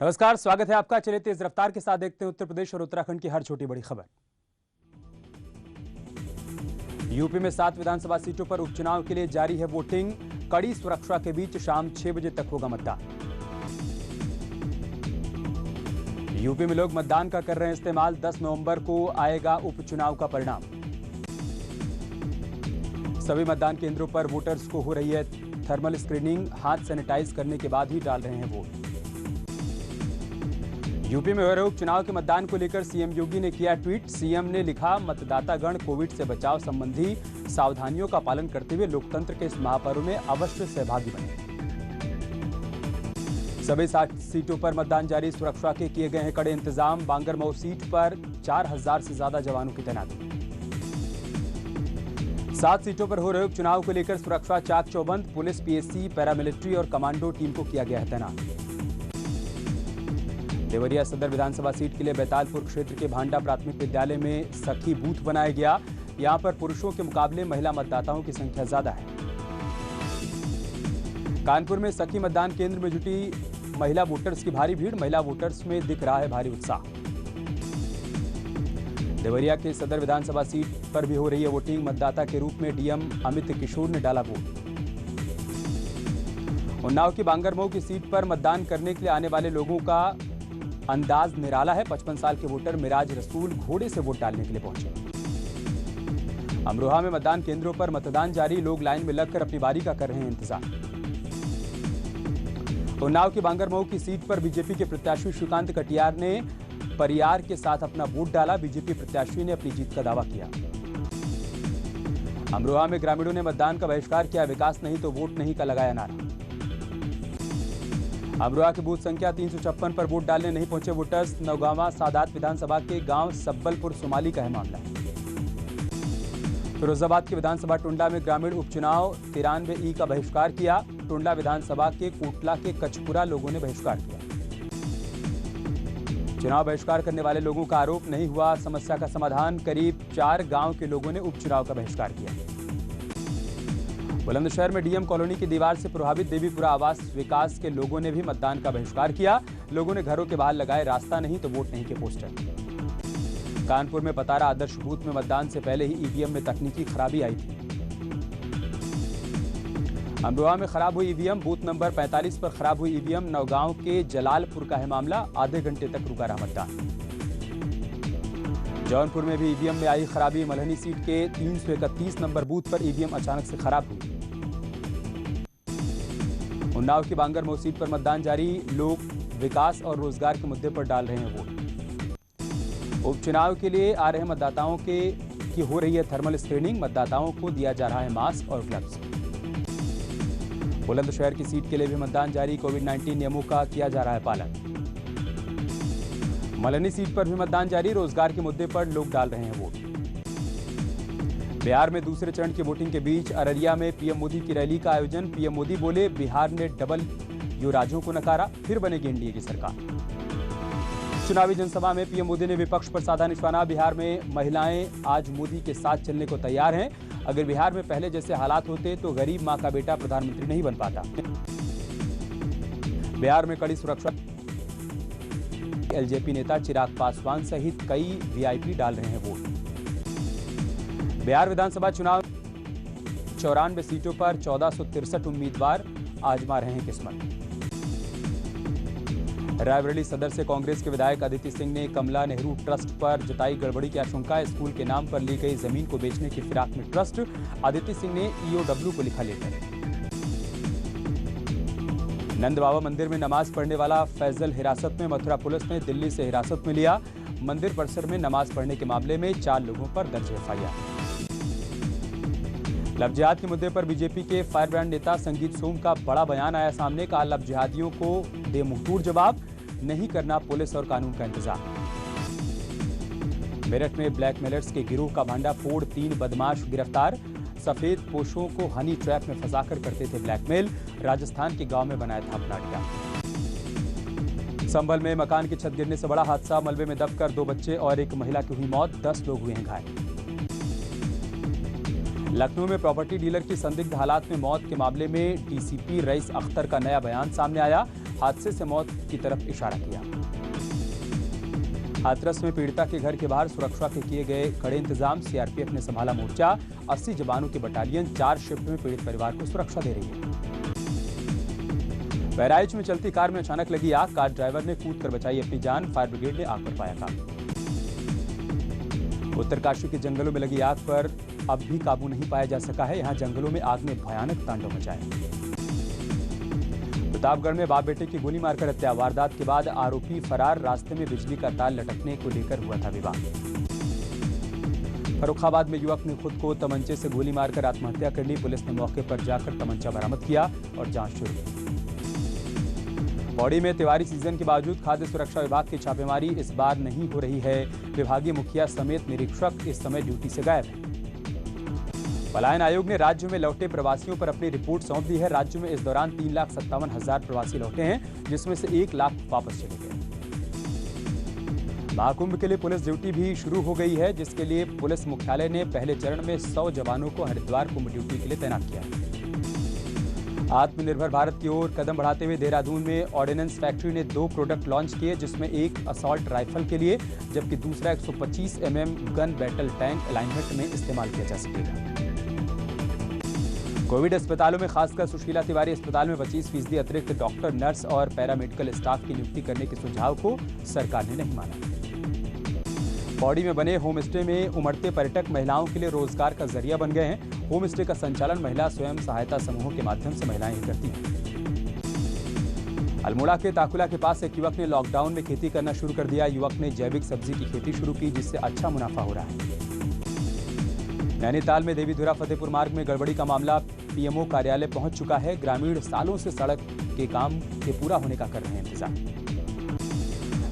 नमस्कार, स्वागत है आपका। चलिए तेज रफ्तार के साथ देखते हैं उत्तर प्रदेश और उत्तराखंड की हर छोटी बड़ी खबर। यूपी में 7 विधानसभा सीटों पर उपचुनाव के लिए जारी है वोटिंग। कड़ी सुरक्षा के बीच शाम 6 बजे तक होगा मतदान। यूपी में लोग मतदान का कर रहे हैं इस्तेमाल। 10 नवंबर को आएगा उपचुनाव का परिणाम। सभी मतदान केंद्रों पर वोटर्स को हो रही है थर्मल स्क्रीनिंग। हाथ सैनिटाइज करने के बाद ही डाल रहे हैं वोट। यूपी में हो रहे उपचुनाव के मतदान को लेकर सीएम योगी ने किया ट्वीट। सीएम ने लिखा, मतदातागण कोविड से बचाव संबंधी सावधानियों का पालन करते हुए लोकतंत्र के इस महापर्व में अवश्य सहभागी बने। सभी 60 सीटों पर मतदान जारी। सुरक्षा के किए गए हैं कड़े इंतजाम। बांगरमऊ सीट पर 4000 से ज्यादा जवानों की तैनाती। 7 सीटों पर हो रहे उपचुनाव को लेकर सुरक्षा चाक चौबंद। पुलिस, पीएससी, पैरामिलिट्री और कमांडो टीम को किया गया है तैनात। देवरिया सदर विधानसभा सीट के लिए बैतालपुर क्षेत्र के भांडा प्राथमिक विद्यालय में सखी बूथ बनाया गया। यहां पर पुरुषों के मुकाबले महिला मतदाताओं की संख्या ज्यादा है। कानपुर में सखी मतदान केंद्र में जुटी महिला वोटर्स की भारी भीड़। महिला वोटर्स में दिख रहा है भारी उत्साह। देवरिया के सदर विधानसभा सीट पर भी हो रही है वोटिंग। मतदाता के रूप में डीएम अमित किशोर ने डाला वोट। उन्नाव की बांगरमऊ की सीट पर मतदान करने के लिए आने वाले लोगों का अंदाज निराला है। 55 साल के वोटर मिराज रसूल घोड़े से वोट डालने के लिए पहुंचे। अमरोहा में मतदान केंद्रों पर मतदान जारी। लोग लाइन में लगकर अपनी बारी का कर रहे हैं इंतजार। उन्नाव की बांगरमऊ की सीट पर बीजेपी के प्रत्याशी श्रीकांत कटियार ने परियार के साथ अपना वोट डाला। बीजेपी प्रत्याशी ने अपनी जीत का दावा किया। अमरोहा में ग्रामीणों ने मतदान का बहिष्कार किया। विकास नहीं तो वोट नहीं का लगाया नारा। अमरोहा के बूथ संख्या 356 पर वोट डालने नहीं पहुंचे वोटर्स। नौगांवा सादात विधानसभा के गांव सब्बलपुर सोमाली का है मामला। फिरोजाबाद के विधानसभा टुंडा में ग्रामीण उपचुनाव 93E का बहिष्कार किया। टुंडा विधानसभा के कोटला के कचपुरा लोगों ने बहिष्कार किया। चुनाव बहिष्कार करने वाले लोगों का आरोप, नहीं हुआ समस्या का समाधान। करीब 4 गांव के लोगों ने उपचुनाव का बहिष्कार किया। बुलंदशहर में डीएम कॉलोनी की दीवार से प्रभावित देवीपुरा आवास विकास के लोगों ने भी मतदान का बहिष्कार किया। लोगों ने घरों के बाहर लगाए रास्ता नहीं तो वोट नहीं के पोस्टर। कानपुर में पतारा आदर्श बूथ में मतदान से पहले ही ईवीएम में तकनीकी खराबी आई थी। अमरोहा में खराब हुई ईवीएम। बूथ नंबर 45 पर खराब हुई ईवीएम। नौगांव के जलालपुर का है मामला। आधे घंटे तक रुका रहा मतदान। जौनपुर में भी ईवीएम में आई खराबी। मल्हनी सीट के 331 नंबर बूथ पर ईवीएम अचानक से खराब हुई। उन्नाव की बांगरमऊ सीट पर मतदान जारी। लोग विकास और रोजगार के मुद्दे पर डाल रहे हैं वोट। उपचुनाव के लिए आ रहे मतदाताओं की हो रही है थर्मल स्क्रीनिंग। मतदाताओं को दिया जा रहा है मास्क और ग्लव्स। बुलंदशहर की सीट के लिए भी मतदान जारी। कोविड-19 नियमों का किया जा रहा है पालन। मल्हनी सीट पर भी मतदान जारी। रोजगार के मुद्दे पर लोग डाल रहे हैं वोट। बिहार में दूसरे चरण की वोटिंग के बीच अररिया में पीएम मोदी की रैली का आयोजन। पीएम मोदी बोले, बिहार ने डबल युवराजों को नकारा, फिर बनेगी एनडीए की सरकार। चुनावी जनसभा में पीएम मोदी ने विपक्ष पर साधा निशाना। बिहार में महिलाएं आज मोदी के साथ चलने को तैयार हैं। अगर बिहार में पहले जैसे हालात होते तो गरीब मां का बेटा प्रधानमंत्री नहीं बन पाता। बिहार में कड़ी सुरक्षा। एलजेपी नेता चिराग पासवान सहित कई वीआईपी डाल रहे हैं वोट। बिहार विधानसभा चुनाव 94 सीटों पर 1463 उम्मीदवार आजमा रहे हैं किस्मत। रायबरेली सदर से कांग्रेस के विधायक अदिति सिंह ने कमला नेहरू ट्रस्ट पर जताई गड़बड़ी की आशंका। स्कूल के नाम पर ली गई जमीन को बेचने की फिराक में ट्रस्ट। अदिति सिंह ने ईओडब्ल्यू को लिखा लेटर। नंद बाबा मंदिर में नमाज पढ़ने वाला फैजल हिरासत में। मथुरा पुलिस ने दिल्ली से हिरासत में लिया। मंदिर परिसर में नमाज पढ़ने के मामले में 4 लोगों पर दर्ज एफआईआर। लव जिहाद के मुद्दे पर बीजेपी के फायरब्रांड नेता संगीत सोम का बड़ा बयान आया सामने। कहा, लव जिहादियों को दे मुंहतोड़ जवाब, नहीं करना पुलिस और कानून का इंतजार। मेरठ में ब्लैकमेलर्स के गिरोह का भांडाफोड़। 3 बदमाश गिरफ्तार। सफेद पोशों को हनी ट्रैप में फंसाकर करते थे ब्लैकमेल। राजस्थान के गांव में बनाया था अपना अड्डा। संभल में मकान की छत गिरने से बड़ा हादसा। मलबे में दबकर 2 बच्चे और एक महिला की हुई मौत। 10 लोग हुए हैं घायल। लखनऊ में प्रॉपर्टी डीलर की संदिग्ध हालात में मौत के मामले में डीसीपी रईस अख्तर का नया बयान सामने आया। हादसे से मौत की तरफ इशारा किया। हाथरस में पीड़िता के घर के बाहर सुरक्षा के किए गए कड़े इंतजाम। सीआरपीएफ ने संभाला मोर्चा। 80 जवानों की बटालियन 4 शिफ्ट में पीड़ित परिवार को सुरक्षा दे रही है। बहराइच में चलती कार में अचानक लगी आग। कार ड्राइवर ने कूद कर बचाई अपनी जान। फायर ब्रिगेड ने आग पर पाया काबू। उत्तरकाशी के जंगलों में लगी आग पर अब भी काबू नहीं पाया जा सका है। यहां जंगलों में आग ने भयानक तांडव मचाया। प्रतापगढ़ में बाप बेटे की गोली मारकर हत्या। वारदात के बाद आरोपी फरार। रास्ते में बिजली का तार लटकने को लेकर हुआ था विवाद। फर्रुखाबाद में युवक ने खुद को तमंचे से गोली मारकर आत्महत्या कर ली। पुलिस ने मौके पर जाकर तमंचा बरामद किया और जांच शुरू की। पौड़ी में त्योहारी सीजन के बावजूद खाद्य सुरक्षा विभाग की छापेमारी इस बार नहीं हो रही है। विभागीय मुखिया समेत निरीक्षक इस समय ड्यूटी से गायब हैं। पलायन आयोग ने राज्य में लौटे प्रवासियों पर अपनी रिपोर्ट सौंप दी है। राज्य में इस दौरान 3,57,000 प्रवासी लौटे हैं, जिसमें से 1 लाख वापस चले गए। महाकुंभ के लिए पुलिस ड्यूटी भी शुरू हो गई है, जिसके लिए पुलिस मुख्यालय ने पहले चरण में 100 जवानों को हरिद्वार कुंभ ड्यूटी के लिए तैनात किया है। आत्मनिर्भर भारत की ओर कदम बढ़ाते हुए देहरादून में ऑर्डिनेंस फैक्ट्री ने 2 प्रोडक्ट लॉन्च किए, जिसमें एक असॉल्ट राइफल के लिए जबकि दूसरा 125 mm gun battle tank alignment में इस्तेमाल किया जा सकेगा। कोविड अस्पतालों में खासकर सुशीला तिवारी अस्पताल में 25% अतिरिक्त डॉक्टर, नर्स और पैरामेडिकल स्टाफ की नियुक्ति करने के सुझाव को सरकार ने नहीं माना। पौड़ी में बने होम स्टे में उमड़ते पर्यटक महिलाओं के लिए रोजगार का जरिया बन गए हैं। होम स्टे का संचालन महिला स्वयं सहायता समूहों के माध्यम से महिलाएं ही करती हैं। अल्मोड़ा के ताकुला के पास एक युवक ने लॉकडाउन में खेती करना शुरू कर दिया। युवक ने जैविक सब्जी की खेती शुरू की, जिससे अच्छा मुनाफा हो रहा है। नैनीताल में देवीधुरा फतेहपुर मार्ग में गड़बड़ी का मामला पीएमओ कार्यालय पहुंच चुका है। ग्रामीण सालों से सड़क के काम के पूरा होने का कर रहे हैं इंतजार।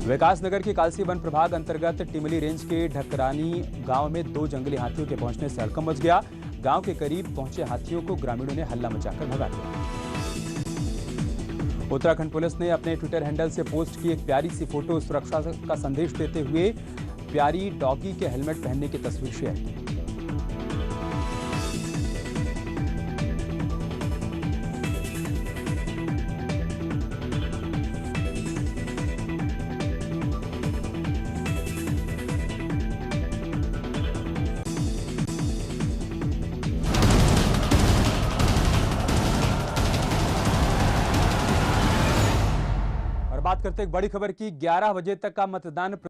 विकासनगर के कालसी वन प्रभाग अंतर्गत टिमली रेंज के ढकरानी गांव में 2 जंगली हाथियों के पहुंचने से हड़कंप मच गया। गांव के करीब पहुंचे हाथियों को ग्रामीणों ने हल्ला मचाकर भगा दिया। उत्तराखंड पुलिस ने अपने ट्विटर हैंडल से पोस्ट की एक प्यारी सी फोटो सुरक्षा का संदेश देते हुए प्यारी डॉगी के हेलमेट पहनने की तस्वीर शेयर की। बात करते हैं एक बड़ी खबर की। 11 बजे तक का मतदान